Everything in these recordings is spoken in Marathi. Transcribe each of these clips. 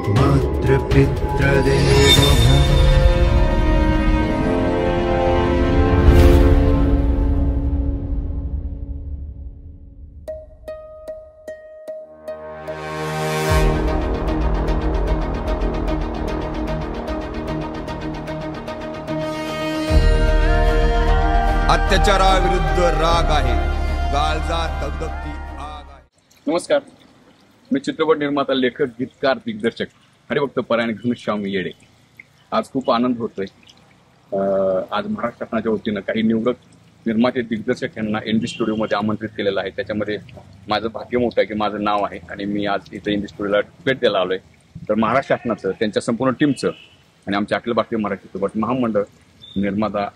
मातृपितृदेवो भव। अत्याचाराविरुद्ध राग आहे, गाळजा दगदगती आग आहे। नमस्कार, मी चित्रपट निर्माता, लेखक, गीतकार, दिग्दर्शक हरिभक्त परायण घनश्याम येडे। आज खूप आनंद होतोय। आज महाराष्ट्र शासनाच्या वतीनं काही निवडक निर्माते, दिग्दर्शक यांना एनडी स्टुडिओमध्ये आमंत्रित केलेलं आहे। त्याच्यामध्ये माझं भाग्य मोठं आहे की माझं नाव आहे आणि मी आज इथं एनडी स्टुडिओला भेट द्यायला आलोय। तर महाराष्ट्र शासनाचं, त्यांच्या संपूर्ण टीमचं आणि आमच्या अखिल भारतीय मराठी चित्रपट महामंडळ निर्माता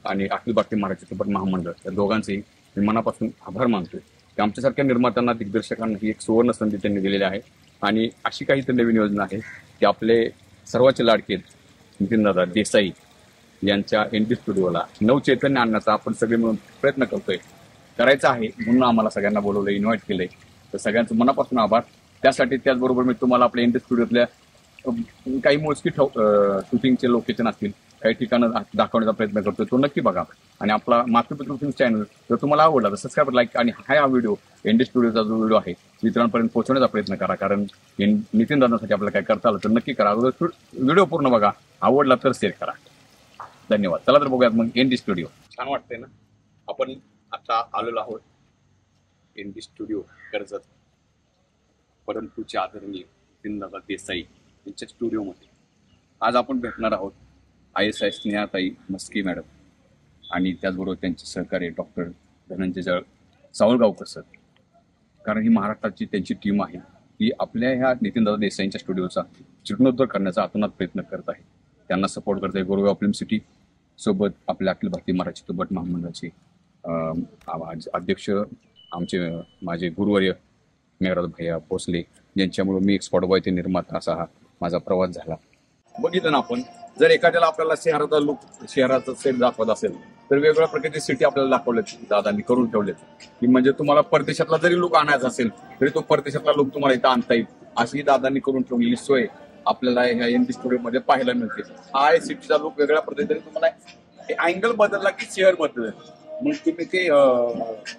आणि अखिल भारतीय मराठी चित्रपट महामंडळ या दोघांचेही मी मनापासून आभार मानतोय की आमच्यासारख्या निर्मात्यांना, दिग्दर्शकांना ही एक सुवर्ण संधी त्यांनी दिलेली आहे। आणि अशी काही तर नवीन योजना आहे की आपले सर्वांचे लाडके नितीनदादा देसाई यांच्या एनडी स्टुडिओला नवचैतन्य आणण्याचा आपण सगळे मिळून प्रयत्न करतोय, करायचा आहे म्हणून आम्हाला सगळ्यांना बोलवलं, इन्व्हाइट केलंय। तर सगळ्यांचं मनापासून आभार। त्यासाठी त्याचबरोबर मी तुम्हाला आपल्या एनडी स्टुडिओतल्या काही मोजकी शूटिंगचे लोकेशन असतील, काही ठिकाणं दाखवण्याचा प्रयत्न करतोय, तो नक्की बघा। आणि आपला मातृपितृ चॅनल जर तुम्हाला आवडला तर सबस्क्राईब, लाईक आणि हा व्हिडिओ एनडी स्टुडिओचा जो व्हिडिओ आहे मित्रांपर्यंत पोहोचवण्याचा प्रयत्न करा। कारण नितीन दादांसाठी आपल्याला काय करता आलं तर नक्की करा। अगोदर व्हिडिओ पूर्ण बघा, आवडला तर शेअर करा। धन्यवाद। चला तर बघूयात मग एनडी स्टुडिओ। छान वाटतंय ना? आपण आता आलेलो आहोत एनडी स्टुडिओ कर्जत, परमपूज्य आदरणीय नितीनदादा देसाई यांच्या स्टुडिओमध्ये। आज आपण भेटणार आहोत ISI स्नेहाताई मस्के मॅडम आणि त्याचबरोबर त्यांचे सहकारी डॉक्टर धनंजय सावळगावकर सर। कारण ही महाराष्ट्राची त्यांची टीम आहे, ती आपल्या ह्या नितीनदादा देसाईंच्या स्टुडिओचा जीर्णोद्धार करण्याचा आतोनात प्रयत्न करत आहे। त्यांना सपोर्ट करत आहे गोरेगाव फिल्म सिटी सोबत आपल्या अखिल भारतीय मराठी चित्रपट महामंडळाचे अध्यक्ष आमचे माझे गुरुवर्य मेघराज भैया भोसले, ज्यांच्यामुळे मी एक स्पॉट बॉय ते निर्माता असा हा माझा प्रवास झाला। बघितलं ना आपण, जर एखाद्याला आपल्याला शहराचा लुक, शहराचा सेट दाखवत असेल तर वेगवेगळ्या प्रकारची सिटी आपल्याला दाखवलेत, दादांनी करून ठेवलेत की म्हणजे तुम्हाला परदेशातला जरी लुक आणायचा असेल तरी तो परदेशातला लुक तुम्हाला इथं आणता येईल, अशी दादांनी करून ठेवलेली सोय आपल्याला ह्या एनडी स्टुडिओमध्ये पाहायला मिळते। हा आहे सिटीचा लुक वेगळ्या पद्धतीने, तुम्हाला अँगल बदलला की शहर बदलेल, मग तुम्ही ते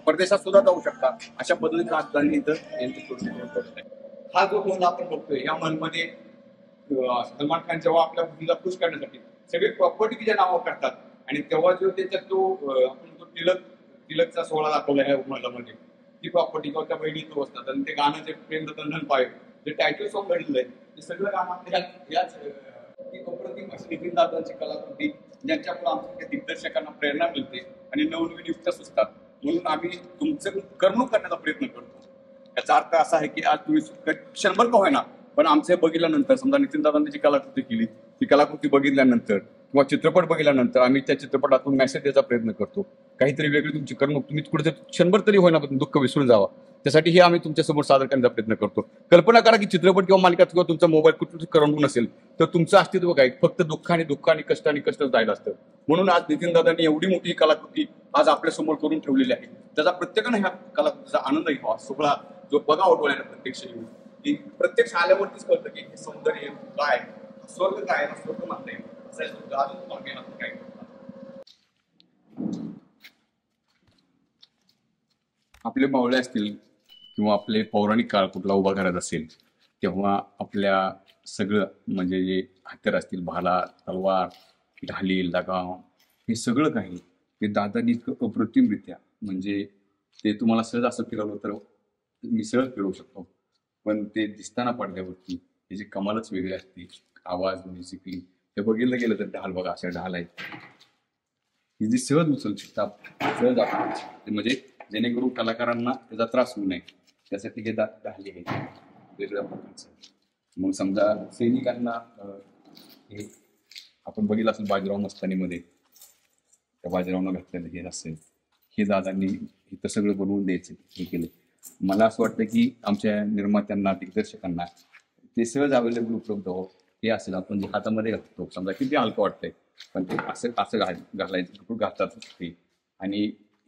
परदेशात सुद्धा जाऊ शकता। अशा पद्धतीने दादांनी इथं एनडी स्टुडिओ। हा जो महल आपण बघतोय, या महलमध्ये सलमान खान जेव्हा आपल्या मुलीला खुश करण्यासाठी सगळे प्रॉपर्टी तिच्या नावावर करतात आणि तेव्हा जो त्याच्यात जो आपण जो तिलकचा सोहळा दाखवला ह्या महलामध्ये, ती प्रॉपर्टी किंवा त्या बहिणी तो असतात आणि ते गाणं जे प्रेम रतन पाय जे टायटल सॉन्ग घडलंय ते सगळं गाणं आपल्या याच अप्रतिम अशी नितीनदादांची कलाकृती, ज्यांच्यामुळे आमच्या दिग्दर्शकांना प्रेरणा मिळते आणि नवनवीन युक्त सुचतात। म्हणून आम्ही तुमचं करमणूक करण्याचा प्रयत्न करतो। याचा अर्थ असा आहे की आज तुम्ही क्षणभर का होईना पण आमचे बघितल्यानंतर, समजा नितीनदादांनी जी कलाकृती केली ती कलाकृती बघितल्यानंतर किंवा चित्रपट बघितल्यानंतर आम्ही त्या चित्रपटातून मेसेज द्यायचा प्रयत्न करतो, काहीतरी वेगळी तुमची करमणूक, तुम्ही कुठे क्षणभर तरी होईना पण दुःख विसरून जावा, त्यासाठी हे आम्ही तुमच्यासमोर सादर करण्याचा प्रयत्न करतो। कल्पना करा की चित्रपट किंवा मालिका किंवा तुमचा मोबाईल कुठे करमणूक नसेल तर तुमचं अस्तित्व काय, फक्त दुःख आणि कष्टच जायला असतं। म्हणून आज नितीनदादांनी एवढी मोठी कलाकृती आज आपल्यासमोर करून ठेवलेली आहे, त्याचा प्रत्येकाने ह्या कलाकृतीचा आनंद घ्यावा, सोहळा जो बघा डोळ्याने प्रत्यक्ष येऊन, की प्रत्यक्ष आल्यावरतीच कळतं की हे सौंदर्य काय, स्वर्ग काय, स्वर्ग म्हणता येईल काय। आपले मावळे असतील किंवा आपले पौराणिक काळ कुठला उभा करत असेल तेव्हा आपल्या सगळं म्हणजे जे हत्यार असतील, भाला, तलवार, ढाली, लगाम, हे सगळं काही ते दादांनी इतकं अप्रतिमरित्या, म्हणजे ते तुम्हाला सहज असं फिरवलं तर मी सहज फिरवू शकतो, पण ते दिसताना पडद्यावरती त्याची कमालच वेगळी असते। आवाज, म्युझिकली हे बघितलं गेलं तर ढाल बघा, अशा ढाल आहेत ही जी सहज उचलू शकतात, सहज आपण, म्हणजे जेणेकरून कलाकारांना त्याचा त्रास होऊ नये त्यासाठी हे ढाली आहेत वेगवेगळ्या प्रकारचं। मग समजा सैनिकांना हे आपण बघितलं असेल बाजीराव मस्तानीमध्ये, त्या बाजीरावनं घातलेलं हे असेल, हे दादांनी इथं सगळं बनवून द्यायचं हे केलं। मला असं वाटतं की आमच्या निर्मात्यांना, दिग्दर्शकांना ते सहज अवेलेबल उपलब्ध हो, हे असेल आपण जे हातामध्ये घालतो, समजा किती हलकं वाटतंय पण ते असं घालायचं घालतात ते, आणि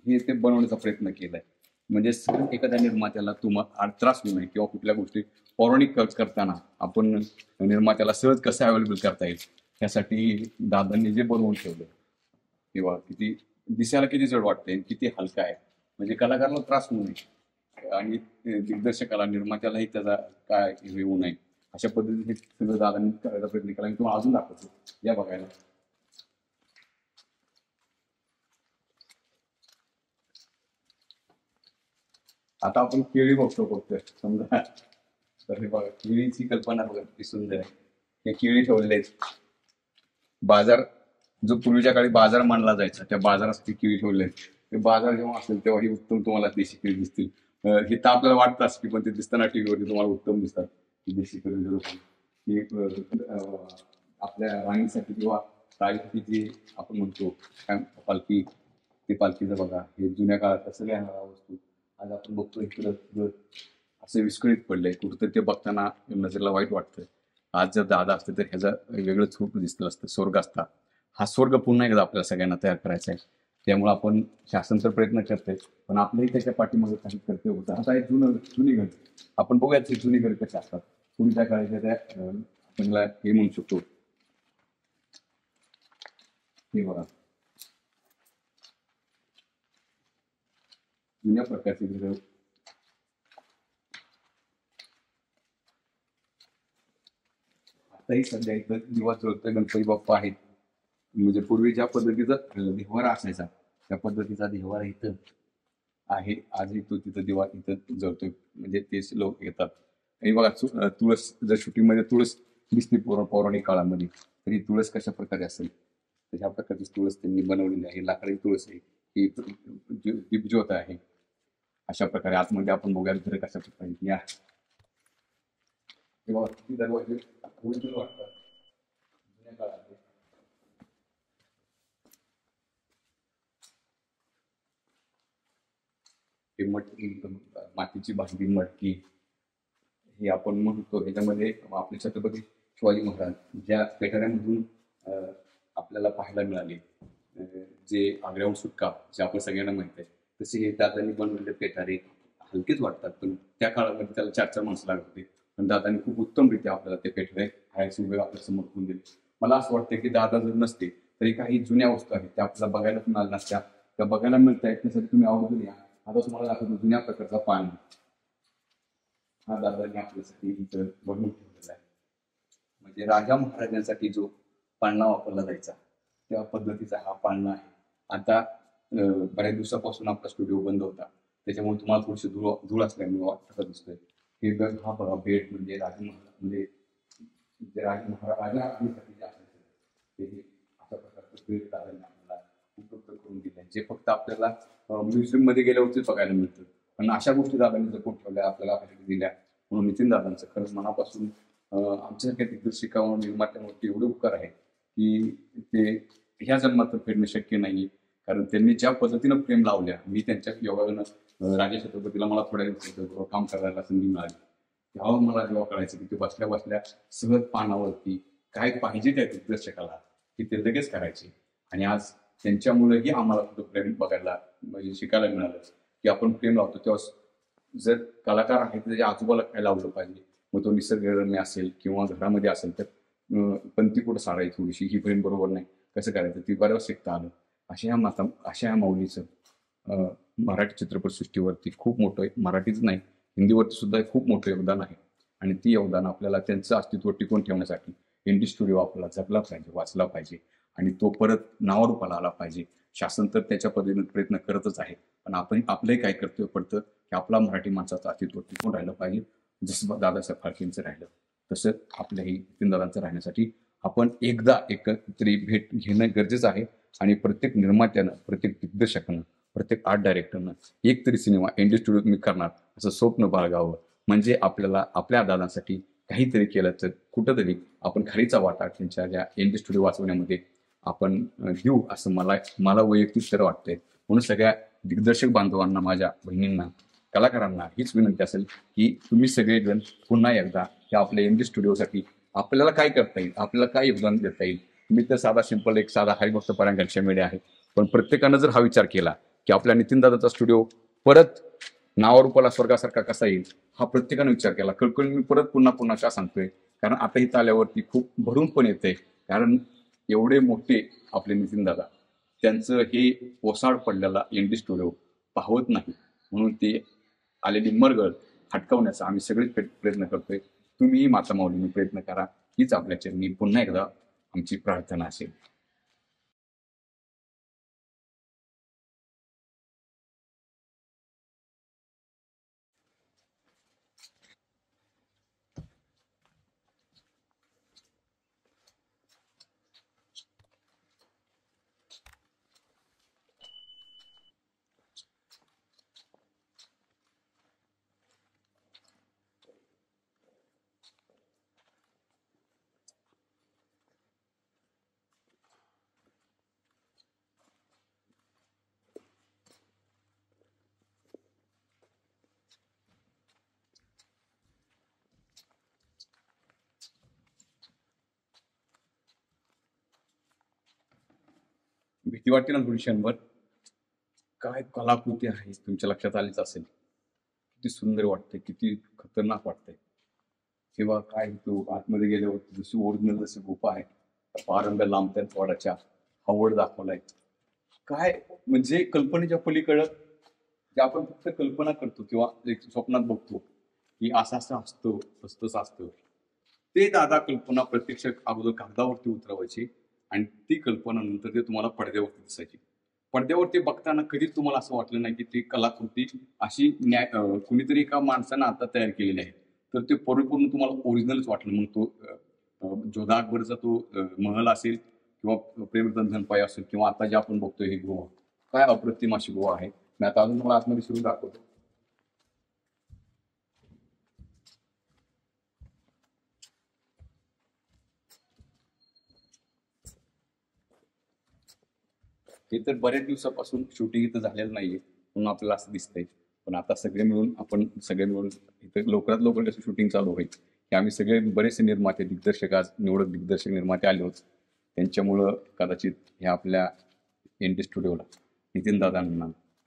हे ते बनवण्याचा प्रयत्न केलाय। म्हणजे सहज एखाद्या निर्मात्याला तुम्हाला त्रास होऊ नये किंवा कुठल्या गोष्टी पौराणिक करताना आपण निर्मात्याला सहज कसं अवेलेबल करता येईल यासाठी दादांनी जे बनवून ठेवलं किंवा किती दिसायला किती जड वाटतंय किती हलका आहे म्हणजे कलाकाराला त्रास होऊ नये आणि दिग्दर्शकाला निर्मात्यालाही त्याचा काय हे होऊ नये अशा पद्धतीने हे सगळं दादांनी करायचा प्रयत्न केला आणि तुम्हाला अजून दाखवतो या बघायला. आता आपण केळी बघतो फक्त समजा तर हे बघा केळीची कल्पना बघा किती सुंदर आहे. हे केळी ठेवलेले आहेत. बाजार जो पूर्वीच्या काळी बाजार मानला जायचा त्या बाजारात ती केळी ठेवले आहेत. ते बाजार जेव्हा असेल तेव्हा ही उत्तम तुम्हाला देशी केळी दिसतील. हे तर आपल्याला वाटतंच की पण ते दिसताना टीव्हीवरती तुम्हाला उत्तम दिसतात ही देशी केळी. आपल्या राणीसाठी किंवा ताईसाठी जे आपण म्हणतो काय पालखी ते पालखीचं बघा हे जुन्या काळात सगळ्या वस्तू आज आपण बघतो इकडं असं विस्कळीत पडलंय कुठं ते बघताना नजरेला वाईट वाटतं. आज जर दादा असते तर ह्याचं वेगळं स्वरूप दिसलं असतं स्वर्ग असता. हा स्वर्ग पुन्हा एकदा आपल्याला सगळ्यांना तयार करायचा आहे. त्यामुळे आपण शासन तर प्रयत्न करतोय पण आपल्याही त्याच्या पाठीमागे काही कर्तव्य होतं. आता एक जुनी घर आपण बघूयात जुनी घर कशी असतात पूर्वीच्या काळाच्या त्या आपल्याला हे म्हणू शकतो. हे बघा जुन्या प्रकारचे घर आताही सध्या इथं दिवा जळतोय गणपती बाप्पा आहेत. म्हणजे पूर्वी ज्या पद्धतीचा देव्हारा असायचा त्या पद्धतीचा देव्हारा इथं आहे. आजही तो तिथं दिवा इथं जळतोय म्हणजे तेच लोक येतात. आणि बघा तुळस जर शूटिंगमध्ये तुळस दिसते पौराणिक काळामध्ये तरी तुळस कशा प्रकारे असेल तर ह्या प्रकारची तुळस त्यांनी बनवलेली आहे. लाकडी तुळस आहे ही दीपज्योत आहे. अशा प्रकारे आतमध्ये आपण बघायला घर कशा प्रकारे या किंवा किती दरवाजे वाटतात जुन्या काळात. हे मटकी मातीची भांडी मटकी हे आपण म्हणतो. ह्याच्यामध्ये आपले छत्रपती शिवाजी महाराज ज्या पेटाऱ्यामधून आपल्याला पाहायला मिळाले जे आग्र्याहून सुटका जे आपण सगळ्यांना माहित आहे तसे हे दादांनी बनवलेले पेटारे हलकेच वाटतात पण त्या काळामध्ये त्याला 4 माणसं लागत होते. पण दादांनी खूप उत्तमरित्या आपल्याला ते पेटारे खायचे उभे आपल्या समोर करून दिले. मला असं वाटतं की दादा जर नसते तरी काही जुन्या वस्तू आहेत त्या आपल्याला बघायला मिळाल्या नसत्या. त्या बघायला मिळत आहेत त्यासाठी तुम्ही आवर्जून या. आता तुम्हाला दाखवतो जुन्या प्रकारचा पान हा दादांनी आपल्यासाठी इथं बनवून ठेवलेला आहे. म्हणजे राजा महाराजांसाठी जो पाळणा वापरला जायचा त्या पद्धतीचा हा पाळणा आहे. आता बऱ्याच दिवसापासून आपला स्टुडिओ बंद होता त्याच्यामुळे तुम्हाला थोडीशी धूळ असल्यामुळे वाटत दिसतोय. हे हा बघा बेड म्हणजे राजा म्हणजे जे राजा जे असायचं ते अशा प्रकारचं बेड दादांनी आपल्याला उपलब्ध करून दिले जे फक्त आपल्याला म्युझियम मध्ये गेल्यावरतीच बघायला मिळतं. पण अशा गोष्टी दादांनी जपून ठेवल्या आपल्याला दिल्या म्हणून नितीन दादांचं खरंच मनापासून आमच्यासारख्या दिग्दर्शकावर निर्मात्यावरती एवढे उपकार आहे की ते ह्या जन्मात तर फेडणं शक्य नाही. कारण त्यांनी ज्या पद्धतीनं प्रेम लावल्या मी त्यांच्या योगानं राजा छत्रपतीला मला थोड्या दिवसात काम करायला संधी मिळाली तेव्हा मला जेव्हा कळायचं की ते बसल्या बसल्या सहज पानावरती काय पाहिजे त्या दिग्दर्शकाला की ते लगेच करायचे. आणि आज त्यांच्यामुळेही आम्हाला कुठं प्रेम बघायला म्हणजे शिकायला मिळालं की आपण प्रेम लावतो तेव्हा जर कलाकार आहे तर त्याच्या आजूबाला काय लावलं पाहिजे. मग तो निसर्गरम्य असेल किंवा घरामध्ये असेल तर पंथी कुठं सारायची थोडीशी ही प्रेम बरोबर नाही कसं करायचं ती बऱ्याच शिकता आलं. अशा ह्या माऊलीचं मराठी चित्रपटसृष्टीवरती खूप मोठं मराठीच नाही हिंदीवरती सुद्धा खूप मोठं योगदान आहे. आणि ती योगदान आपल्याला त्यांचं अस्तित्व टिकवून ठेवण्यासाठी इंडी स्टुडिओ आपल्याला जपला पाहिजे वाचला पाहिजे आणि तो परत नावारूपाला आला पाहिजे. शासन तर त्याच्या पद्धतीने प्रयत्न करतच आहे पण आपण आपलंही काय कर्तव्य पडतं की आपला मराठी माणसाचं अस्तित्व टिकून राहिलं पाहिजे. जसं दादासाहेब फाळकेंचं राहिलं तसं आपल्याही नितीन दादांचं राहण्यासाठी आपण एकदा एकत्री भेट घेणं गरजेचं आहे. आणि प्रत्येक निर्मात्यानं प्रत्येक दिग्दर्शकानं प्रत्येक आर्ट डायरेक्टरनं एक तरी सिनेमा इंडी स्टुडिओत मी करणार असं स्वप्न बाळगावं. म्हणजे आपल्याला आपल्या दादांसाठी काहीतरी केलं तर कुठंतरी आपण खारीचा वाटा त्यांच्या ज्या इंडी स्टुडिओ वाचवण्यामध्ये आपण देऊ असं मला वैयक्तिक तर वाटतंय. म्हणून सगळ्या दिग्दर्शक बांधवांना माझ्या बहिणींना कलाकारांना हीच विनंती असेल की तुम्ही सगळेजण पुन्हा एकदा या आपल्या इंडी स्टुडिओसाठी आपल्याला काय करता येईल आपल्याला काय योगदान देता येईल. मी तर साधा सिंपल एक साधा हरिभक्त परायण घनश्याम येडे आहे पण प्रत्येकानं जर हा विचार केला की आपल्या नितीन दादाचा स्टुडिओ परत नावारूपाला स्वर्गासारखा कसा येईल हा प्रत्येकाने विचार केला. कळकळी मी परत पुन्हा पुन्हा का सांगतोय, कारण आता इथं आल्यावरती खूप भरून पण येते. कारण एवढे मोठे आपले नितीन दादा, त्यांचं हे ओसाड पडलेला एनडी स्टुडिओ पाहवत नाही, म्हणून ते आलेली मरगळ हटकवण्याचा आम्ही सगळेच प्रयत्न करतोय. तुम्हीही माता माऊलीने प्रयत्न करा, हीच आपल्या चरणी पुन्हा एकदा आमची प्रार्थना असेल. भीती वाटते ना थोडी क्षणभर. काय कलाकृती आहे तुमच्या लक्षात आलीच असेल. किती सुंदर वाटते, किती खतरनाक वाटते. किंवा काय तो आतमध्ये गेल्यावर जशी ओरिजिनल जशी गुफा आहे, पारंब्या लांबत्यात वडाच्या हवड दाखवलाय. काय म्हणजे कल्पनेच्या पलीकडं जे आपण फक्त कल्पना करतो किंवा एक स्वप्नात बघतो की असं असं असतं तसं तसं असतं, ते दादा कल्पना प्रत्यक्ष अगोदर कागदावरती उतरवायची आणि ती कल्पना नंतर ते तुम्हाला पडद्यावरती दिसायची. पडद्यावरती बघताना कधीच तुम्हाला असं वाटलं नाही की ती कलाकृती अशी कुणीतरी एका माणसानं आता तयार केलेली आहे. तर ते परिपूर्ण तुम्हाला ओरिजिनलच वाटलं. मग तो जोधा अकबरचा तो महल असेल किंवा प्रेमरतन पाय असेल किंवा आता जे आपण बघतोय हे गोवा, काय अप्रतिम अशी गोवा आहे. मी आता अजून तुम्हाला आतमध्ये सुरू दाखवतो. हे तर बऱ्याच दिवसापासून शूटिंग इथं झालेलं नाहीये म्हणून आपल्याला असं दिसतंय. पण आता आपण सगळे मिळून इथं लवकरात लवकर कसं शूटिंग चालू होईल, की आम्ही सगळे बरेचसे निर्माते दिग्दर्शक आज निवडक दिग्दर्शक निर्माते आले होते. त्यांच्यामुळं कदाचित ह्या आपल्या एनडी स्टुडिओला नितीन दादांना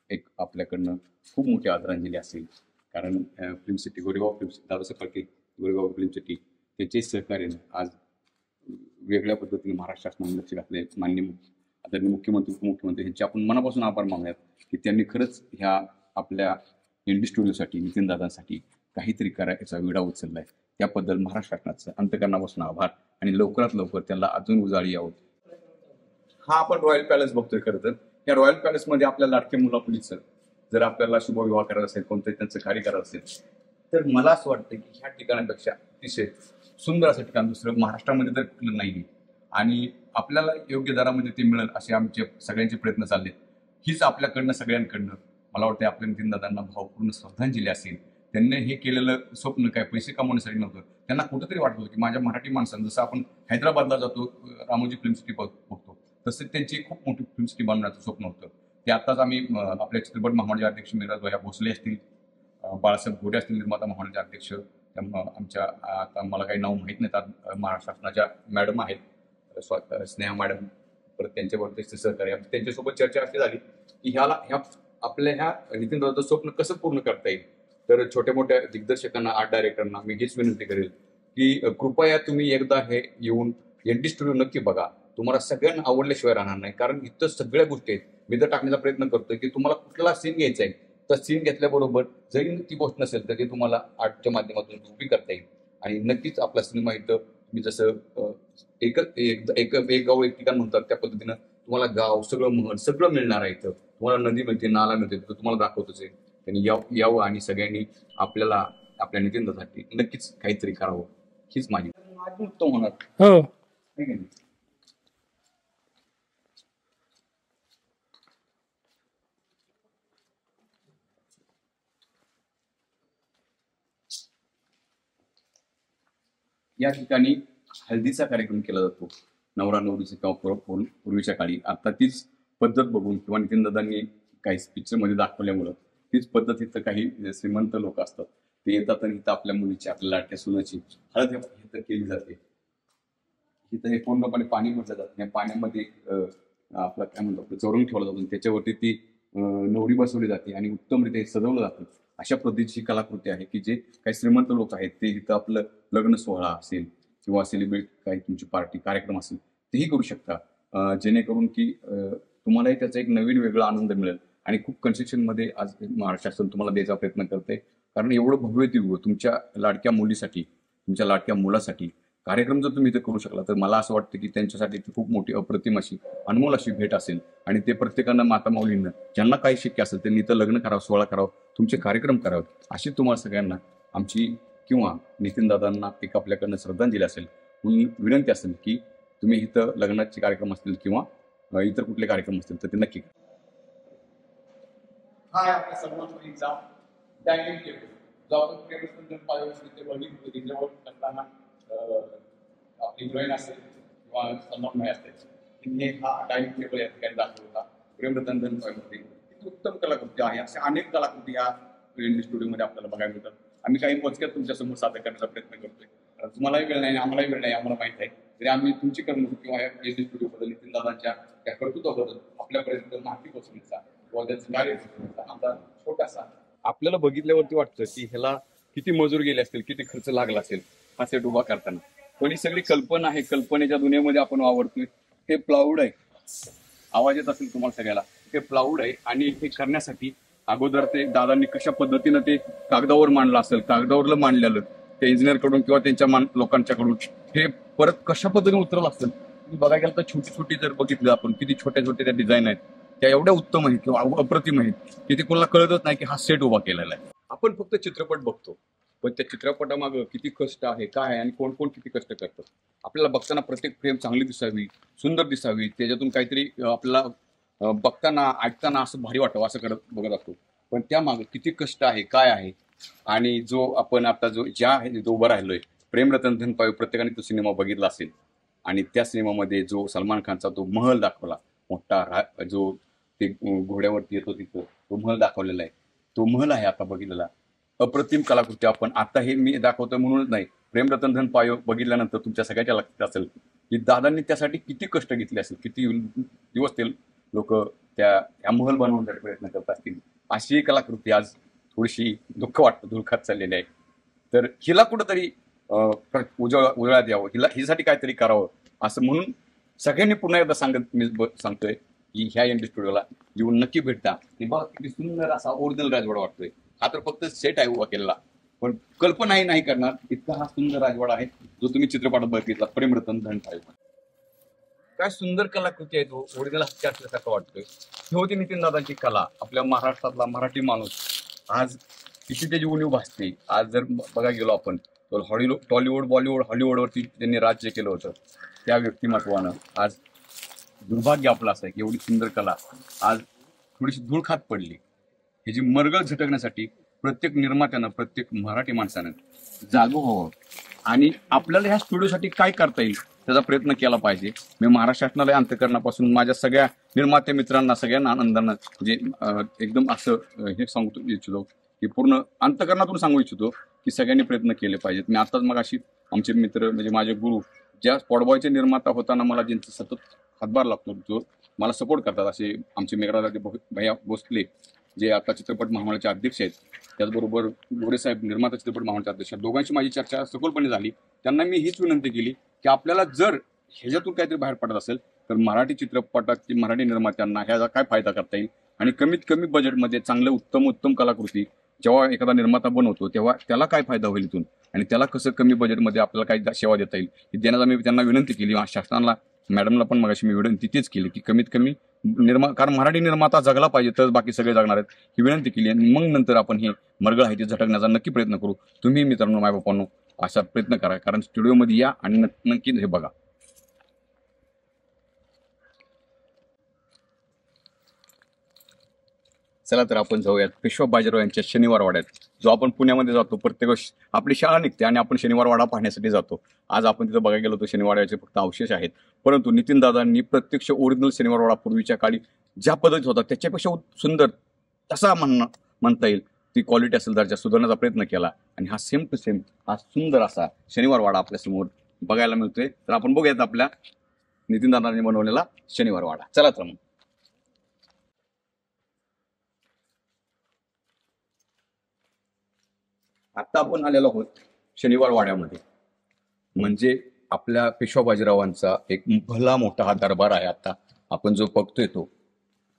एक आपल्याकडनं खूप मोठी आदरांजली असेल. कारण film city Goregaon film city Dadasaheb Phalke Goregaon film city त्याचे सहकार्याने आज वेगळ्या पद्धतीने महाराष्ट्र शासनाने लक्ष घातले. माननीय आदरणीय मुख्यमंत्री उपमुख्यमंत्री यांचे आपण मनापासून आभार मानूयात की त्यांनी खरंच ह्या आपल्या एनडी स्टुडिओसाठी नितीन दादांसाठी काहीतरी करायचा विडा उचललाय. त्याबद्दल महाराष्ट्र शासनाचं अंतकरणापासून आभार आणि लवकरात लवकर त्यांना अजून उजाळी यावं. हा आपण रॉयल पॅलेस बघतोय. खरं तर या रॉयल पॅलेसमध्ये आपल्या लाडके मुलापुलीचं जर आपल्याला शुभविवाह करायचा असेल, कोणतंही त्यांचं कार्य करायचं असेल, तर मला असं वाटतं की ह्या ठिकाणापेक्षा अतिशय सुंदर असं ठिकाण दुसरं महाराष्ट्रामध्ये तर कुठलं नाही. आणि आपल्याला योग्य दरामध्ये ते मिळेल असे आमचे सगळ्यांचे प्रयत्न चालले. हीच आपल्याकडनं सगळ्यांकडनं मला वाटतं आपल्या नितीन दादांना भावपूर्ण श्रद्धांजली असेल. त्यांनी हे केलेलं स्वप्न काय पैसे कमवण्यासाठी नव्हतं. त्यांना कुठंतरी वाटत होतं की माझ्या मराठी माणसांना जसं आपण हैदराबादला जातो रामोजी फिल्म सिटी बघतो, तसं त्यांची खूप मोठी फिल्म सिटी बनवण्याचं स्वप्न होतं. ते आत्ताच आम्ही आपल्या चित्रपट महामंडळाचे अध्यक्ष मिराज भैया भोसले असतील, बाळासाहेब घोडे असतील निर्माता महामंडळाचे अध्यक्ष, आमच्या आता मला काही नाव माहीत नाहीत, महाराष्ट्र शासनाच्या मॅडम आहेत स्नेहा मॅडम, परत त्यांच्याबरोबर सहकार्य त्यांच्यासोबत चर्चा अशी झाली की ह्या आपल्या ह्या नितीन दादाचं स्वप्न कसं पूर्ण करता येईल. तर छोट्या मोठ्या दिग्दर्शकांना आर्ट डायरेक्टरना मी हीच विनंती करेल की कृपया तुम्ही एकदा हे येऊन एनडी स्टुडिओ नक्की बघा. तुम्हाला सगळ्यांना आवडल्याशिवाय राहणार नाही. कारण इथं सगळ्या गोष्टी आहेत. मी तर टाकण्याचा प्रयत्न करतोय की तुम्हाला कुठला सीन घ्यायचा आहे तर सीन घेतल्याबरोबर जरी ती गोष्ट नसेल तर ते तुम्हाला आर्टच्या माध्यमातून उभी करता येईल. आणि नक्कीच आपला सिनेमा इथं मी जसं एक गाव एक ठिकाण म्हणतात त्या पद्धतीनं तुम्हाला गाव सगळं महल सगळं मिळणार आहे. इथं तुम्हाला नदी मिळते, नाला मिळते, तर तुम्हाला दाखवतोच आहे. त्यांनी यावं आणि सगळ्यांनी आपल्याला आपल्या नितीन दादासाठी नक्कीच काहीतरी करावं, हीच माझी उत्तम होणार. हो. ठीक आहे. या ठिकाणी हळदीचा कार्यक्रम केला जातो नवरा नवरीचा किंवा पूर्वीच्या काळी. आता तीच पद्धत बघून किंवा नितीन दादांनी काही पिक्चरमध्ये दाखवल्यामुळं तीच पद्धत इथं काही श्रीमंत लोक असतात ते येतात आणि इथं आपल्या मुलीची आपल्या लाडक्या सुनाची हळद इथं केली जाते. इथं हे पूर्णपणे पाणी म्हटलं जातं. या पाण्यामध्ये आपलं काय म्हणतो चौरंग ठेवला जातो. त्याच्यावरती ती नवरी बसवली जाते आणि उत्तमरित्या सजवलं जातं. अशा पद्धतीची कलाकृती आहे की जे काही श्रीमंत लोक आहेत ते इथं आपलं लग्न सोहळा असेल किंवा सेलिब्रेट काही तुमची पार्टी कार्यक्रम असेल तेही करू शकता, जेणेकरून की तुम्हालाही त्याचा एक नवीन वेगळा आनंद मिळेल. आणि खूप कन्स्ट्रक्शनमध्ये आज महाराष्ट्र शासन तुम्हाला द्यायचा प्रयत्न करते, कारण एवढं भव्य दिव्य तुमच्या लाडक्या मुलीसाठी, तुमच्या लाडक्या मुलासाठी कार्यक्रम जर तुम्ही इथं करू शकला तर मला असं वाटतं की त्यांच्यासाठी ती खूप मोठी अप्रतिम अशी अनमोल अशी भेट असेल. आणि ते प्रत्येकानं माता माऊलींना ज्यांना काही शक्य असेल त्यांनी इथं लग्न करावं, सोहळा करावं, तुमचे कार्यक्रम करावे, अशी तुम्हाला सगळ्यांना आमची किंवा नितीनदादांना एक आपल्याकडनं श्रद्धांजली असेल, म्हणून विनंती असेल की तुम्ही इथं लग्नाचे कार्यक्रम असतील किंवा इतर कुठले कार्यक्रम असतील तर ते नक्की करा. हा आपल्या सन्मानचा डायनिंग टेबल जो आपण प्रेमचंद्र पायोमध्ये बघितलं तिच्यावर असताना आपली हिरोईन असेल किंवा सन्मानमय असेल, तिने हा डायनिंग टेबल या ठिकाणी दाखवला होता प्रेमचंद्र पायोमध्ये. किती उत्तम कलाकृती आहे, अशा अनेक कलाकृती या स्टुडिओमध्ये आपल्याला बघायला मिळतात. आम्ही काही मोजक्यात तुमच्यासमोर सादर करण्याचा प्रयत्न करतोय, तुम्हालाही वेळ नाही आम्हालाही वेळ नाही, आम्हाला माहित आहे. तरी आम्ही तुमची करमणूक किंवा या स्टुडिओबद्दल नितीनदादांच्या त्या कर्तृत्वाबद्दल आपल्यापर्यंत माहिती पोहोचण्याचा किंवा त्यांचं कार्य आमचा छोटासा आपल्याला बघितल्यावरती वाटतं की ह्याला किती मजूर गेले असतील, किती खर्च लागला असेल हा सेट उभा करताना. पण ही सगळी कल्पना आहे, कल्पनेच्या दुनियेमध्ये आपण वावरतोय. ते प्लाऊड आहे, आवाज येत असेल तुम्हाला सगळ्याला, ते प्लाऊड आहे. आणि हे करण्यासाठी अगोदर ते दादांनी कशा पद्धतीनं ते कागदावर मांडलं असेल, कागदावरलं मांडलेलं ते इंजिनियर कडून किंवा त्यांच्या लोकांच्याकडून हे परत कशा पद्धतीने उतरलं असेल. तुम्ही बघायला गेलं तर छोटी छोटी जर बघितलं आपण किती छोट्या छोट्या त्या डिझाईन आहेत, त्या एवढ्या उत्तम आहेत किंवा अप्रतिम आहेत की ते कोणाला कळतच नाही की हा सेट उभा केलेला आहे. आपण फक्त चित्रपट बघतो, पण त्या चित्रपटामागं किती कष्ट आहे, काय आहे आणि कोण कोण किती कष्ट करतात. आपल्याला बघताना प्रत्येक फ्रेम चांगली दिसावी, सुंदर दिसावी, त्याच्यातून काहीतरी आपल्याला बघताना ऐकताना असं भारी वाटावं असं करत बघत असतो. पण त्यामागं किती कष्ट आहे, काय आहे. आणि जो आपण आता ज्या आहे जो उभं राहिलोय प्रेमरतन धन पायो, प्रत्येकाने तो सिनेमा बघितला असेल. आणि त्या सिनेमामध्ये जो सलमान खानचा तो महल दाखवला मोठा, जो ते घोड्यावरती येतो तिथं तो महल दाखवलेला आहे, तो महल आहे आता बघितलेला. अप्रतिम कलाकृती. आपण आता हे मी दाखवतोय म्हणूनच नाही, प्रेमरतन धन पायो बघितल्यानंतर तुमच्या सगळ्याच्या लक्षात असेल की दादांनी त्यासाठी किती कष्ट घेतले असेल, किती दिवस ते लोक त्या महल बनवण्यासाठी प्रयत्न करत असतील. अशी कलाकृती आज थोडीशी दुःख वाटतं धुळखात चाललेली आहे. तर हिला कुठंतरी उजळ्यात यावं, हिसाठी काहीतरी करावं असं म्हणून सगळ्यांनी पुन्हा एकदा सांगतोय की ह्या एनडी स्टुडिओला येऊन नक्की भेटता. हे बघा किती सुंदर असा ओरिजिनल राजवाडा वाटतोय. हा तर फक्त सेट आहे उभा केलेला, पण कल्पनाही नाही करणार इतका हा सुंदर राजवाडा आहे जो तुम्ही चित्रपटात बघितला प्रेमरतन धन पायो. काय सुंदर कलाकृती आहे, तो ओरिजिनल हत्या असल्यासारखं वाटतोय. ही होती नितीनदादांची कला. आपल्या महाराष्ट्रातला मराठी माणूस आज किती त्याची उणीव भासते. आज जर बघा गेलो आपण तर टॉलिवूड बॉलिवूड हॉलिवूडवरती त्यांनी राज्य केलं होतं त्या व्यक्तिमत्वानं आज दुर्भाग्य आपलं असं आहे की एवढी सुंदर कला आज थोडीशी धूळखात पडली. ह्याची मरगळ झटकण्यासाठी प्रत्येक निर्मात्यानं, प्रत्येक मराठी माणसानं जागो व्हावं आणि आपल्याला ह्या स्टुडिओसाठी काय करता येईल त्याचा प्रयत्न केला पाहिजे. मी महाराष्ट्र शासनाला अंतःकरणापासून माझ्या सगळ्या निर्माते मित्रांना सगळ्यांना आनंदानं म्हणजे एकदम असं हे सांगू इच्छितो की पूर्ण अंतःकरणातून सांगू इच्छितो की सगळ्यांनी प्रयत्न केले पाहिजेत. मी आताच मग अशी आमचे मित्र म्हणजे माझे गुरु ज्या स्पॉटबॉयचे निर्माता होताना मला ज्यांचं सतत हातभार लागतो, जो मला सपोर्ट करतात, असे आमचे मेघराज भैया भोसले जे आता चित्रपट महामंडळाचे अध्यक्ष आहेत, त्याचबरोबर गोरेसाहेब निर्माता चित्रपट महामंडळाचे अध्यक्ष, दोघांची माझी चर्चा सखोलपणे झाली. त्यांना मी हीच विनंती केली की आपल्याला जर ह्याच्यातून काहीतरी बाहेर पडत असेल तर मराठी चित्रपटाची मराठी निर्मात्यांना ह्याचा काय फायदा करता येईल आणि कमीत कमी बजेटमध्ये चांगलं उत्तम कलाकृती जेव्हा एखादा निर्माता बनवतो तेव्हा त्याला काय फायदा होईल इथून आणि त्याला कसं कमी बजेटमध्ये आपल्याला काही सेवा देता येईल ही देण्याचा मी त्यांना विनंती केली. शासनाला मॅडमला पण मगाशी मी विनंती तीच केली की कमीत कमी कारण मराठी निर्माता जगला पाहिजे तर बाकी सगळे जगणार आहेत ही विनंती केली. आणि मग नंतर आपण हे मरगळ आहे ते झटकण्याचा नक्की प्रयत्न करू. तुम्ही मित्रांनो मायबापांनो असा प्रयत्न करा, कारण स्टुडिओमध्ये या आणि नक्की हे बघा. चला तर आपण जाऊयात पेशवा बाजीराव यांच्या शनिवार वाड्यात, जो आपण पुण्यामध्ये जातो प्रत्येक वर्षी. आपली शाळा निघते आणि आपण शनिवार वाडा पाहण्यासाठी जातो. आज आपण तिथं बघायला गेलो तर शनिवारवाड्याचे फक्त अवशेष आहेत, परंतु नितीनदादांनी प्रत्यक्ष ओरिजिनल शनिवार वाडा पूर्वीच्या काळी ज्या पद्धतीत होता त्याच्यापेक्षा सुंदर तसा म्हणता येईल ती क्वालिटी असेल दर्जा सुधारण्याचा प्रयत्न केला आणि हा सेम टू सेम हा सुंदर असा शनिवार वाडा आपल्यासमोर बघायला मिळतोय. तर आपण बघूयात आपल्या नितीनदादांनी बनवलेला शनिवार वाडा. चला तर मग. आता आपण आलेलो आहोत शनिवार वाड्यामध्ये. म्हणजे आपल्या पेशवा बाजीरावांचा एक भला मोठा हा दरबार आहे. आता आपण जो बघतोय तो,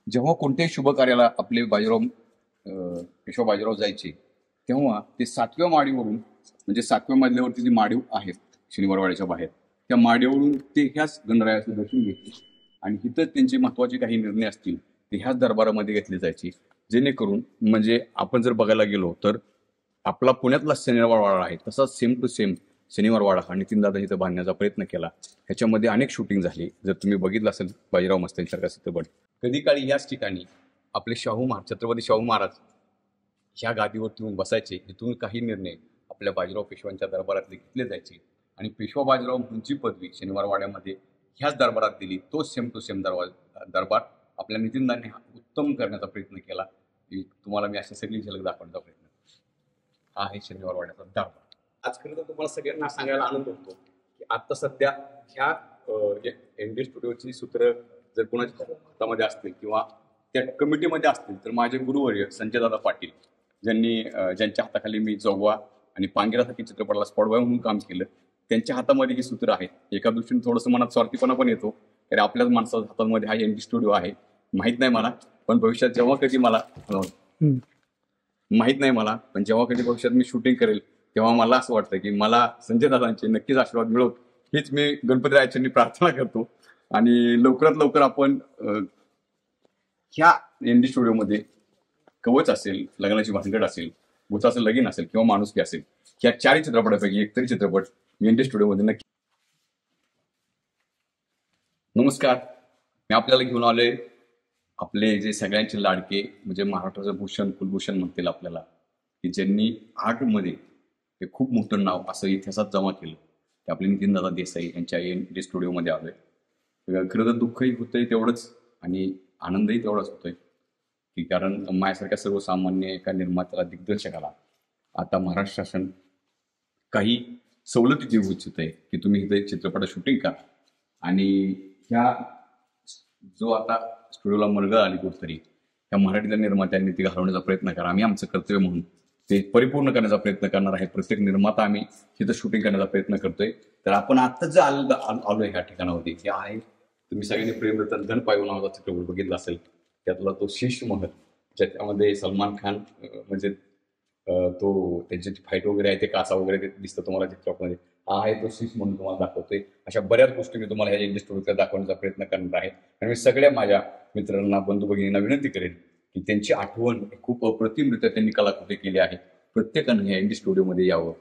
जेव्हा कोणत्याही शुभ कार्याला आपले बाजीराव पेशवा बाजीराव जायचे, तेव्हा ते 7व्या माडीवरून, म्हणजे 7व्या मजल्यावरती जी माडीव आहेत शनिवारवाड्याच्या बाहेर, त्या माडीवरून ते ह्याच गणरायाचं दर्शन घेतले आणि इथं त्यांचे महत्वाचे काही निर्णय असतील ते ह्याच दरबारामध्ये घेतले जायचे. जेणेकरून म्हणजे आपण जर बघायला गेलो तर आपला पुण्यातला शनिवार वाडा आहे तसाच सेम टू सेम शनिवार वाडा हा नितीनदादा इथं बांधण्याचा प्रयत्न केला. ह्याच्यामध्ये अनेक शूटिंग झाली. जर तुम्ही बघितलं असेल बाजीराव मस्तानीसारखा चित्रपट, कधी काळी ह्याच ठिकाणी आपले छत्रपती शाहू महाराज ह्या गादीवर येऊन बसायचे. इथून काही निर्णय आपल्या बाजीराव पेशव्यांच्या दरबारातले घेतले जायचे आणि पेशवा बाजीराव म्हणूनची पदवी शनिवार वाड्यामध्ये ह्याच दरबारात दिली. तो सेम टू सेम दरबार आपल्या नितीनदाने उत्तम करण्याचा प्रयत्न केला. तुम्हाला मी अशी सगळी झलक दाखवण्याचा प्रयत्न हा आहे शनिवार वाड्याचा दरबार. आज खरं तर तुम्हाला सगळ्यांना सांगायला आनंद होतो की आता सध्या ह्या एनडी स्टुडिओची सूत्र जर कोणाच्या हातामध्ये असतील किंवा त्या कमिटीमध्ये असतील तर माझे गुरुवर्य संजयदादा पाटील, ज्यांच्या हाताखाली मी जोगवा आणि पांगिरासारखी चित्रपटाला स्पॉट बॉय म्हणून काम केलं, त्यांच्या हातामध्ये ही सूत्र आहेत. एका दृष्टीने थोडंसं मनात स्वार्थीपणा पण येतो, कारण आपल्याच माणसाच्या हातामध्ये हा एनडी स्टुडिओ आहे. माहीत नाही मला, पण भविष्यात जेव्हा कधी मला माहीत नाही मला पण जेव्हा कधी भविष्यात मी शूटिंग करेल तेव्हा मला असं वाटतं की मला संजयदादांचे नक्कीच आशीर्वाद मिळवत, हीच मी गणपतीरायाच्यांनी प्रार्थना करतो. आणि लवकरात लवकर आपण ह्या एनडी स्टुडिओमध्ये कवच असेल, लग्नाची भानगड असेल, भूताचं लगीन असेल किंवा माणुसकी असेल, ह्या चारही चित्रपटापैकी एक तरी चित्रपट मी एनडी स्टुडिओमध्ये नक्की. नमस्कार, मी आपल्याला घेऊन आलोय आपले जे सगळ्यांचे लाडके, म्हणजे महाराष्ट्राचं भूषण कुलभूषण म्हणतील आपल्याला, की ज्यांनी आर्टमध्ये हे खूप मोठं नाव असं इतिहासात जमा केलं, ते आपले नितीनदादा देसाई यांच्या एनडी स्टुडिओमध्ये आलोय. खरं तर दुःखही होतंय तेवढंच आणि आनंदही तेवढाच होतोय की कारण माझ्यासारख्या सर्वसामान्य एका निर्मात्याला, दिग्दर्शकाला आता महाराष्ट्र शासन काही सवलती देऊ इच्छित आहे की तुम्ही इथे चित्रपट शूटिंग करा आणि ह्या जो आता स्टुडिओला मरगळ आली कुठतरी, त्या मराठीतल्या निर्मात्यांनी ती घालवण्याचा प्रयत्न करा. आम्ही आमचं कर्तव्य म्हणून ते परिपूर्ण करण्याचा प्रयत्न करणार आहे. प्रत्येक निर्माता आम्ही तिथं शूटिंग करण्याचा प्रयत्न करतोय. तर आपण आता जे आलोय ह्या ठिकाणावरती ते आहे, तुम्ही सगळ्यांनी प्रेमरतन धन पायू नावाचा चित्रपट बघितला असेल. त्यातला तो शीश महल, ज्याच्यामध्ये सलमान खान म्हणजे तो त्यांची फाईट वगैरे आहे, ते काचा वगैरे ते दिसतं तुम्हाला चित्रपटामध्ये, हा आहे तो शीश म्हणून तुम्हाला दाखवतोय. अशा बऱ्याच गोष्टी मी तुम्हाला ह्या एनडी स्टुडिओला दाखवण्याचा प्रयत्न करणार आहे. आणि मी सगळ्या माझ्या मित्रांना, बंधू भगिनींना विनंती करेन की त्यांची आठवण खूप अप्रतिमरित्या त्यांनी कलाकृती केली आहे. प्रत्येकानं या एनडी स्टुडिओमध्ये यावं,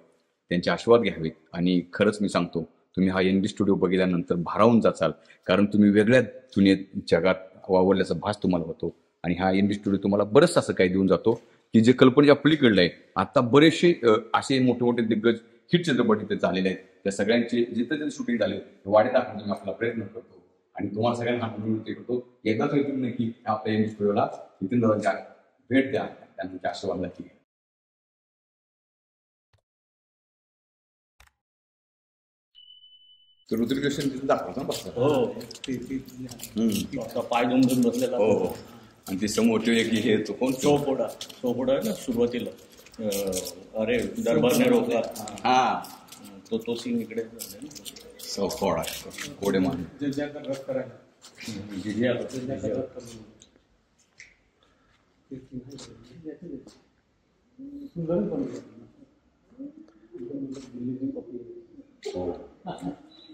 त्यांचे आशीर्वाद घ्यावेत. आणि खरंच मी सांगतो, तुम्ही हा एनडी स्टुडिओ बघितल्यानंतर भारावून जाचाल, कारण तुम्ही वेगळ्या दुनियेत, जगात वावरल्याचा भास तुम्हाला होतो. आणि हा एनडी स्टुडिओ तुम्हाला बरंच असं काही देऊन जातो की जे कल्पनेच्या पलीकडलं आहे. आता बरेचसे असे मोठे मोठे दिग्गज हिट चित्रपट इथे झालेले आहेत. त्या सगळ्यांचे जिथे जिथे शूटिंग झाले वाढीत दाखवण्याचा मी आपला प्रयत्न करतो आणि तुम्हाला सगळ्यांना विनंती करतो, एकदाच येतो की आपल्या एनडी स्टुडिओला नितीनदादांच्या भेट द्या, त्यांच्या आशीर्वाद नक्की घ्या. तर ऋतिकेशन तिथे दाखवतो ना. हो, पाय दुमडून बसलेला. हो, आणि ते समोर एक हे तो कोण, चोपोडा आहे ना सुरुवातीला, अरे दरबारने रोखला, हा तो सीन इकडे चौफोडा कोडे मान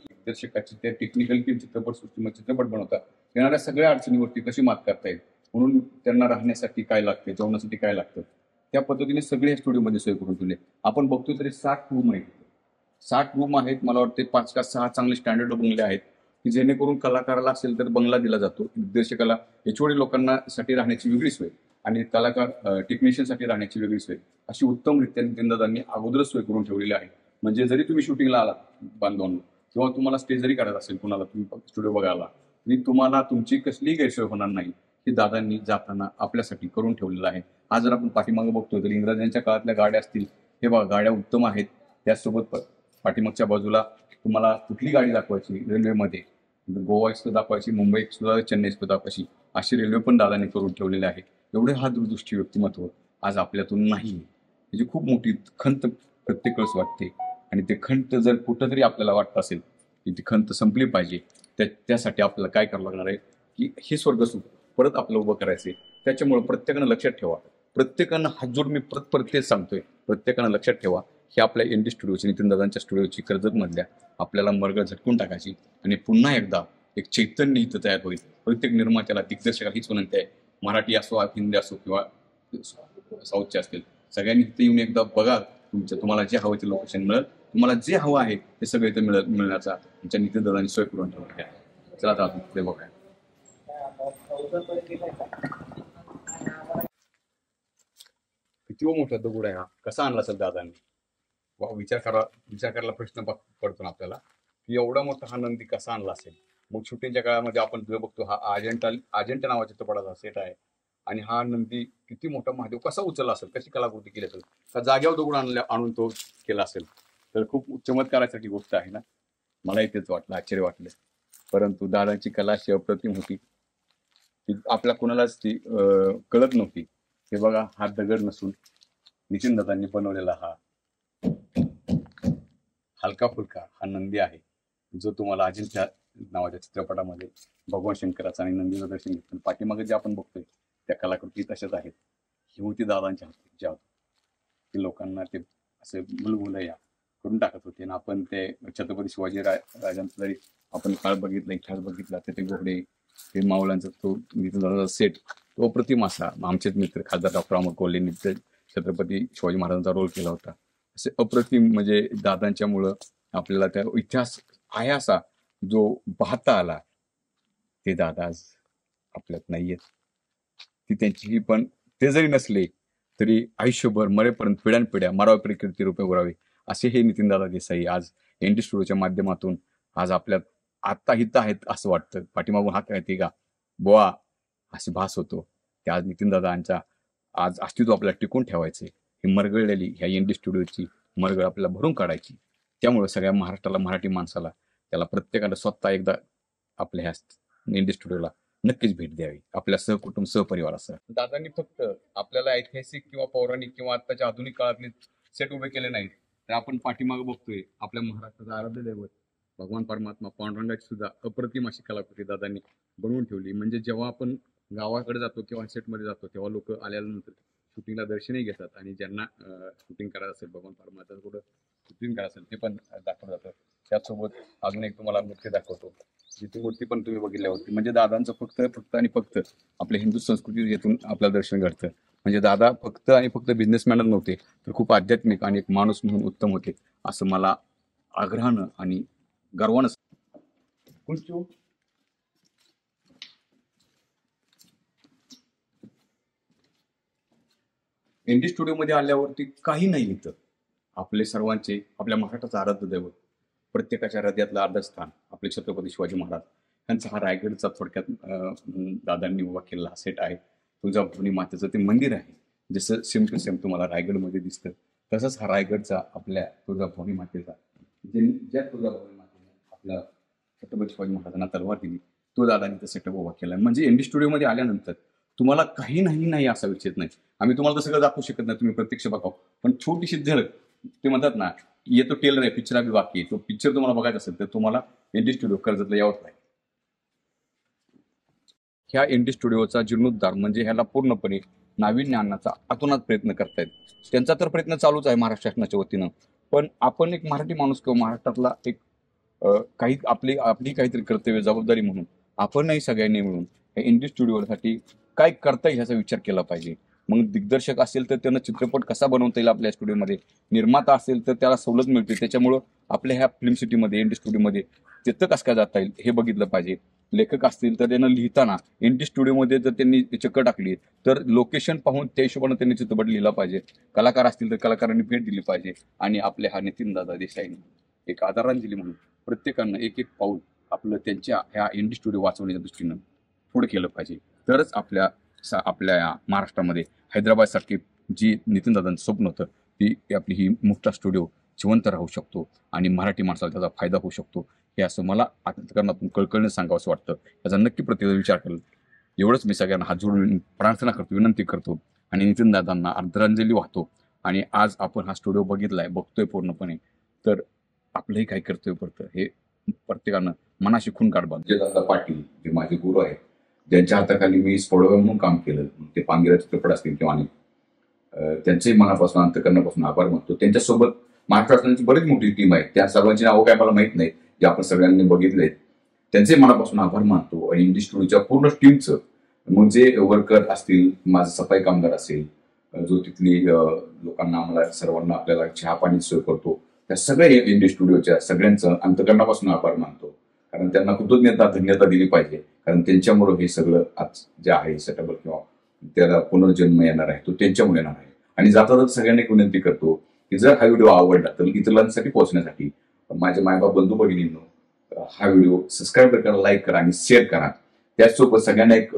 दिग्दर्शकाची त्या टेक्निकल किंवा चित्रपटसृष्टीमध्ये चित्रपट बनवतात येणाऱ्या सगळ्या अडचणीवरती कशी मात करता येईल, म्हणून त्यांना राहण्यासाठी काय लागते, जेवणासाठी काय लागतं, त्या पद्धतीने सगळे स्टुडिओमध्ये सोय करून ठेवले. आपण बघतोय तरी 60 रूम आहेत. 60 रूम आहेत. मला वाटते 5 का 6 चांगले स्टँडर्ड बंगले आहेत की जेणेकरून कलाकाराला असेल तर बंगला दिला जातो, दिग्दर्शकाला, एचओडी लोकांना साठी राहण्याची वेगळी सोय आणि कलाकार टेक्निशियनसाठी राहण्याची वेगळी सोय, अशी उत्तमरित्या नितीनदादांनी अगोदरच सोय करून ठेवलेली आहे. म्हणजे जरी तुम्ही शूटिंगला आलात बांधवांना किंवा तुम्हाला स्टेज जरी करायचं असेल कुणाला, तुम्ही स्टुडिओ बघायला, तरी तुम्हाला तुमची कसलीही गैरसोय होणार नाही. हे दादांनी जाताना आपल्यासाठी करून ठेवलेलं आहे. आज जर आपण पाठीमागे बघतोय तर इंग्रजांच्या काळातल्या गाड्या असतील, हे बघा गाड्या उत्तम आहेत. त्याचसोबत पाठीमागच्या बाजूला तुम्हाला कुठली गाडी दाखवायची रेल्वेमध्ये, गोवा एक्सप्रेस दाखवायची, मुंबई एक्सप्रेस, चेन्नई एक्सप्रेस दाखवायची, अशी रेल्वे पण दादांनी करून ठेवलेली आहे. एवढे हा दूरदृष्टी व्यक्तिमत्व आज आपल्यातून नाही. त्याची खूप मोठी खंत प्रत्येक वेळेस वाटते. आणि ते खंत जर कुठंतरी आपल्याला वाटत असेल की ती खंत संपली पाहिजे, त्यासाठी आपल्याला काय करावं लागणार आहे की हे स्वर्गसुख परत आपलं उभं करायचं आहे. त्याच्यामुळे प्रत्येकानं लक्षात ठेवा, प्रत्येकानं हात जोड मी परत परत तेच सांगतोय, प्रत्येकानं लक्षात ठेवा ही आपल्या एन डी स्टुडिओची, नितीनदादांच्या स्टुडिओची, कर्जतमधल्या आपल्याला मर्ग झटकून टाकायची आणि पुन्हा एकदा एक चैतन्य इथं तयार होईल. प्रत्येक निर्मात्याला, दिग्दर्शकाला हीच विनंती आहे, मराठी असो, हिंदी असो किंवा साऊथचे असतील, सगळ्यांनी इथं येऊन एकदा बघा. तुम्हाला जे हवं ते लोकेशन मिळेल, तुम्हाला जे हवं आहे ते सगळं इथं मिळण्याचा तुमच्या नितीनदादांनी सोय करून ठेवली आहे. चला आता पुढे बघा. किती मोठा दगड आहे हा, कसा आणला असेल दादांनी? विचार करायला प्रश्न पडतो ना आपल्याला की एवढा मोठा हा नंदी कसा आणला असेल. मग शूटिंगच्या काळामध्ये आपण जो बघतो हा अजेंटा नावाच्या चित्रपटाचा सेट आहे आणि हा नंदी किती मोठा महादेव कसा उचलला असेल, कशी कलाकृती केली असेल, का जाग्यावर दगड आणून तो केला असेल. तर खूप चमत्कारासारखी गोष्ट आहे ना. मलाही तेच वाटलं, आश्चर्य वाटलं. परंतु दादाची कला अशी अप्रतिम होती की आपल्या कोणालाच ती कळत नव्हती. हे बघा, हा दगड नसून नितीनदादांनी बनवलेला हा हलका फुलका हा नंदी आहे, जो तुम्हाला अजिंठा नावाच्या चित्रपटामध्ये भगवान शंकराचा आणि नंदीचं दर्शन घेतलं. पाठीमागे जे आपण बघतोय त्या कलाकृती तशाच आहेत. ही होती दादांच्या हाती, ज्या ते लोकांना ते असे मुलमुलया करून टाकत होते. ना आपण ते छत्रपती शिवाजी राजांचा जरी आपण काळ बघितला, इतिहास बघितला, तर ते घोडे, ते मावळांचा तो नितीनदादाचा सेट तो अप्रतिम असा. आमचेच मित्र खासदार डॉक्टर अमोल कोल्हेंनी छत्रपती शिवाजी महाराजांचा रोल केला होता. असे अप्रतिम म्हणजे दादांच्यामुळं आपल्याला त्या इतिहास आहे असा जो पाहता आला, ते दादा आज आपल्यात नाहीयेत. ती त्यांचीही, पण ते जरी नसले तरी आयुष्यभर मरेपर्यंत पिढ्यानपिढ्या मरावी कीर्ती रूपे उरावे असे हे नितीनदादा देसाई आज एन डी स्टुडिओच्या माध्यमातून आज आपल्यात आत्ता हित आहेत असं वाटतं. पाठीमागून हात काय का बोवा असे भास होतो की आज नितीनदादांच्या आज अस्तित्व आपल्याला टिकून ठेवायचे. ही मरगळलेली ह्या एन डी स्टुडिओची मरगळ आपल्याला भरून काढायची. त्यामुळे सगळ्या महाराष्ट्राला, मराठी माणसाला, त्याला प्रत्येकाला स्वतः एकदा आपल्या ह्या एन डी स्टुडिओला नक्कीच भेट द्यावी, आपल्या सहकुटुंब सहपरिवारासह. दादांनी फक्त आपल्याला ऐतिहासिक किंवा पौराणिक किंवा आत्ताच्या आधुनिक काळातले सेट उभे केले नाहीत, तर आपण पाठीमागे बघतोय आपल्या महाराष्ट्राचा आराध्य दैवत भगवान परमात्मा पांडुरंगाची सुद्धा अप्रतिम अशी कलाकृती दादांनी बनवून ठेवली. म्हणजे जेव्हा आपण गावाकडे जातो किंवा सेटमध्ये जातो तेव्हा लोक आल्यानंतर शूटिंगला दर्शनही घेतात आणि ज्यांना शूटिंग करायचं असेल, भगवान परमात्मा कुठं शूटिंग करायचं असेल ते पण दाखवलं जातं. त्याचसोबत अजून एक तुम्हाला मूर्ती दाखवतो, जिथे मूर्ती पण तुम्ही बघितल्या होती. म्हणजे दादांचं फक्त आणि फक्त आपल्या हिंदू संस्कृती येथून आपल्याला दर्शन घडतं. म्हणजे दादा फक्त आणि फक्त बिझनेसमॅनच नव्हते, तर खूप आध्यात्मिक आणि एक माणूस म्हणून उत्तम होते, असं मला आग्रहानं आणि गर्वानं. एन डी स्टुडिओमध्ये आल्यावरती काही नाही येतं. आपले सर्वांचे, आपल्या महाराष्ट्राचं आराध्य दैवत, प्रत्येकाच्या हृदयातलं आदरस्थान आपले छत्रपती शिवाजी महाराज यांचा हा रायगडचा थोडक्यात दादांनी उभा केलेला हा सेट आहे. तुळजाभवानी मातेचं ते मंदिर आहे, जसं सेम टू सेम तुम्हाला रायगडमध्ये दिसतं तसंच हा रायगडचा आपल्या तुळजाभवानी मातेचा, ज्या तुळजाभवानी मातेने आपल्या छत्रपती शिवाजी महाराजांना तलवार दिली, तो दादांनी तो सेटअप उभा केला. म्हणजे एन डी स्टुडिओमध्ये आल्यानंतर तुम्हाला काही नाही असा विषय नाही. आम्ही तुम्हाला तर सगळं दाखवू शकत नाही, तुम्ही प्रत्यक्ष बघाव, पण छोटीशी झलक, ते म्हणतात ना येतो टेलर आहे, पिक्चर अभि बाकी आहे, तो पिक्चर तुम्हाला बघायचा असेल तर तुम्हाला एन डी स्टुडिओ कर्जतला यावंच नाही. ह्या एन डी स्टुडिओचा जीर्णोद्धार म्हणजे ह्याला पूर्णपणे नाविन्य आणण्याचा अतोनात प्रयत्न करतायत. त्यांचा तर प्रयत्न चालूच आहे महाराष्ट्र शासनाच्या वतीनं, पण आपण एक मराठी माणूस किंवा महाराष्ट्रातला एक काही आपली काहीतरी कर्तव्य, जबाबदारी म्हणून आपणही सगळ्यांनी मिळून एन डी स्टुडिओसाठी काय करता येईल ह्याचा विचार केला पाहिजे. मग दिग्दर्शक असेल तर त्यांना चित्रपट कसा बनवता येईल आपल्या स्टुडिओमध्ये, निर्माता असेल तर त्याला सवलत मिळते, त्याच्यामुळं आपल्या ह्या फिल्म सिटीमध्ये एन डी स्टुडिओमध्ये तिथं कसं काय जाता येईल हे बघितलं पाहिजे. लेखक असतील तर त्यांना लिहिताना एन डी स्टुडिओमध्ये जर त्यांनी चक्कर टाकली तर लोकेशन पाहून त्या हिशोबाने त्यांनी चित्रपट लिहिला पाहिजे. कलाकार असतील तर कलाकारांनी भेट दिली पाहिजे. आणि आपल्या हा नितीनदादा देसाईंनी एक आदरांजली म्हणून प्रत्येकानं एक पाऊल आपलं त्यांच्या ह्या एन डी स्टुडिओ वाचवण्याच्या दृष्टीनं पुढे केलं पाहिजे. तरच आपल्या महाराष्ट्रामध्ये हैदराबादसारखी जी नितीनदादांचं स्वप्न होतं ती आपली ही मुक्ता स्टुडिओ जिवंत राहू शकतो आणि मराठी माणसाला त्याचा फायदा होऊ शकतो. हे असं मला अंतःकरणातून कळकळीने सांगावं असं वाटतं. याचा नक्की प्रत्येक विचार करेल. एवढंच मी सगळ्यांना हात जोडून प्रार्थना करतो, विनंती करतो आणि नितीनदादांना आदरांजली वाहतो आणि आज आपण हा स्टुडिओ बघतोय पूर्णपणे, तर आपलंही काही कर्तव्य पडतं हे प्रत्येकानं मनाशी खून काढवा. विजयदादा पाटील जे माझे गुरु आहेत, ज्यांच्या हाताखाली मी स्पोडोगा म्हणून काम केलं, ते पांगिरा चित्रपट असतील किंवा अनेक, त्यांचेही मनापासून अंतकरणापासून आभार मानतो. त्यांच्यासोबत महाराष्ट्र शासनाची बरीच मोठी टीम आहे, त्या सर्वांची नावं काय मला माहित नाही, जे आपण सगळ्यांनी बघितले, त्यांचे मनापासून आभार मानतो. आणि इंडी स्टुडिओच्या पूर्ण टीमचं, म्हणजे वर्कर असतील, माझं सफाई कामगार असेल, जो तिथली लोकांना आम्हाला सर्वांना आपल्याला चहा पाणी सोय करतो, त्या सगळ्या इंडी स्टुडिओच्या सगळ्यांचं अंतकरणापासून आभार मानतो. कारण त्यांना कृतज्ञता धन्यता दिली पाहिजे, कारण त्यांच्यामुळे हे सगळं आज जे आहे सेटअप किंवा त्याला पुनर्जन्म येणार आहे तो त्यांच्यामुळे येणार आहे. आणि जाता सगळ्यांना एक विनंती करतो की जर हा व्हिडिओ आवडला तर इतरांसाठी पोहोचण्यासाठी माझे मायबाप बंधू भगिनींनो हा व्हिडिओ सबस्क्राईब करा, लाईक करा आणि शेअर करा. त्याचसोबत सगळ्यांना एक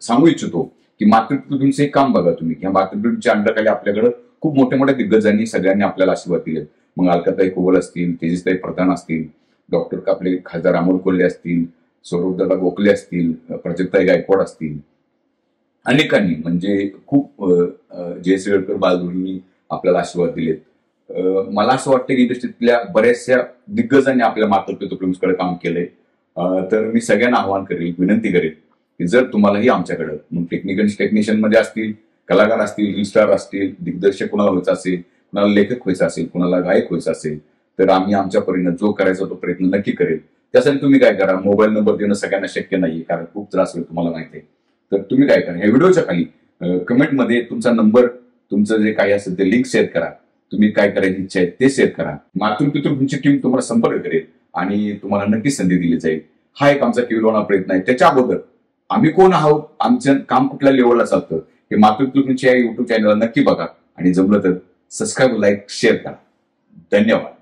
सांगू इच्छितो की मातृत्वचे काम बघा तुम्ही. या मातृत्वच्या अंडरखाली आपल्याकडे खूप मोठ्या मोठ्या दिग्गजांनी सगळ्यांनी आपल्याला आशीर्वाद दिले. मग अलकाताई कोवल असतील, तेजसताई प्रधान असतील, डॉक्टर आपले खासदार अमोल कोल्हे असतील, स्वरूपदादा गोखले असतील, प्रजक्ताई गायकवाड असतील, अनेकांनी म्हणजे खूप जयश्री गडकर बालगुरूंनी आपल्याला आशीर्वाद दिलेत. मला असं वाटतं की इंडस्ट्रीतल्या बऱ्याचशा दिग्गजांनी आपल्या मातृत्व फिल्म्सकडे काम केलंय. तर मी सगळ्यांना आवाहन करेल, विनंती करेल की जर तुम्हालाही आमच्याकडं टेक्निशियन मध्ये असतील, कलाकार असतील, रील स्टार असतील, दिग्दर्शक कुणाला व्हायचं असेल, कुणाला लेखक व्हायचं असेल, कुणाला गायक व्हायचं असेल, तर आम्ही आमच्या परीनं जो करायचा तो प्रयत्न नक्की करेल. त्यासाठी तुम्ही काय करा, मोबाईल नंबर देणं सगळ्यांना शक्य नाहीये, कारण खूप त्रास होईल तुम्हाला माहिती आहे. तर तुम्ही काय करा, ह्या व्हिडिओच्या खाली कमेंटमध्ये तुमचा नंबर, तुमचं जे काही असेल ते लिंक शेअर करा. तुम्ही काय करायची इच्छा आहे ते शेअर करा. मातृपितृ टीम तुम्हाला संपर्क करेल आणि तुम्हाला नक्कीच संधी दिली जाईल. हा एक आमचा केवलवाना प्रयत्न आहे. त्याच्या अगोदर आम्ही कोण आहोत, आमचं काम कुठल्या लेवलला चालतं हे मातृपितृ या युट्यूब चॅनलला नक्की बघा आणि जमलं तर सबस्क्राईब, लाईक, शेअर करा. धन्यवाद.